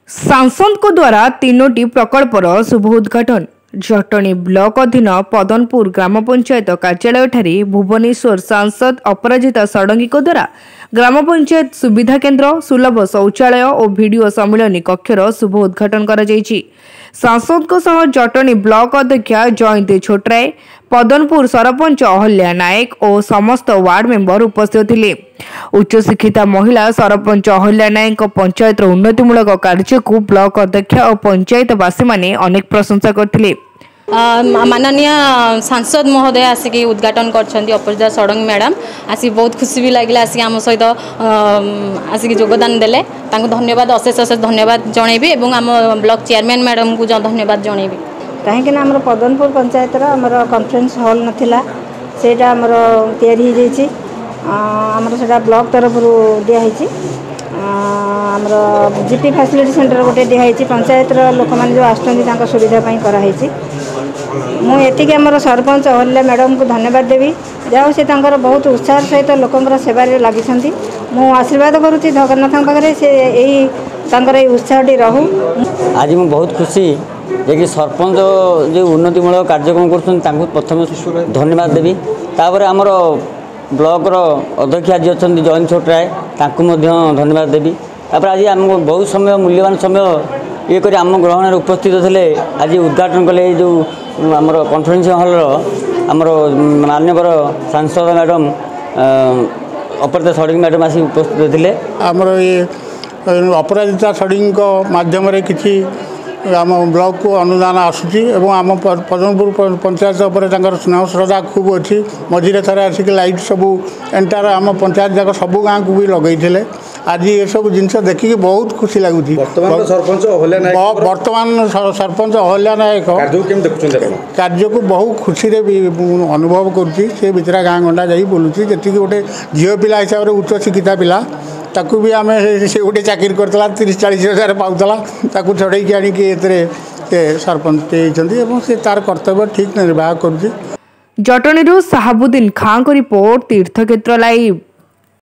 सांसद को द्वारा तीनोटी प्रकल्पर शुभ उद्घाटन। जटणी ब्लॉक अधीन पदनपुर ग्राम पंचायत कार्यालय ठारे भुवनेश्वर सांसद अपराजिता षडंगी को द्वारा ग्राम पंचायत सुविधा केन्द्र, सुलभ शौचालय और वीडियो सम्मिलनी कक्षर शुभ उद्घाटन करा जायछि। सांसद को सह जटणी ब्लॉक अध्यक्ष जयंती छोटराय, पदनपुर सरपंच अहल्या नायक और समस्त वार्ड मेंबर उपस्थित थिले। उच्च शिक्षिता महिला सरपंच अहल्या नायक पंचायत उन्नतिमूलक कार्य को ब्लॉक अध्यक्ष और पंचायतवासी माने अनेक प्रशंसा करथिले। माननीय सांसद महोदय आसिक उद्घाटन कर अपराजिता षडंगी मैडम आसिक बहुत खुशी भी लगे आसिक आम सहित आसिक योगदान देले। धन्यवाद अशेष अशेष धन्यवाद जनइबी और आम ब्लॉक चेयरमैन मैडम को धन्यवाद जनइबी। कहीं आम पदनपुर पंचायत आमर कॉन्फ्रेंस हॉल नाला से आमर ब्लॉक तरफ दिखाई आमर जीपी फैसिलिटी सेंटर गोटे दिखाई पंचायत लोक मैंने जो आसुँच सुविधापी कराई। मुझे आमर सरपंच अहल्या मैडम को धन्यवाद देवी जहाँ से बहुत उत्साह सहित लोकंर सेवार लगी। मु आशीर्वाद करुँच जगन्नाथ पाखे से यही उत्साहटी रहू। आज मुझे बहुत खुशी जे सरपंच जो उन्नतिमूलक कार्यक्रम कर प्रथम धन्यवाद देवी। तापर आमर ब्लॉक अध्यक्ष आज अच्छा जयंती छोटराय धन्यवाद देवी। तापर आज आम बहुत समय मूल्यवान समय ये आम ग्रहण उपस्थित थे। आज उद्घाटन कले जो आमर कॉन्फ्रेंस हॉल आमर माननीय सांसद मैडम अपराजिता षडंगी मैडम आसी उपस्थित थे। आमर ये अपराजिता षडंगी माध्यम किसी आम ब्लॉक को अनुदान आसूची और आम पदनपुर पंचायत उपर स्नेह श्रद्धा खूब अच्छी। मझे थे आसिक लाइट सबू एंटार आम पंचायत जाक सबू गाँव को भी लगे। आज ये सब जिनस देखिए बहुत खुशी लगुच। वर्तमान सरपंच अहल्या नायक कार्य को बहुत खुशी अनुभव कर भितर गाँ गंडा जा बुलूँ। जी गोटे झील पिला हिसाब से उच्च शिक्षिता पिला ताकू भी आम से गोटे चाकरी करता 30-40 हजार पाला छड़े आनिक सरपंच से तार कर्तव्य ठीक निर्वाह कर। जटणी शाहाबुद्दीन खां को रिपोर्ट, तीर्थक्षेत्र लाइव।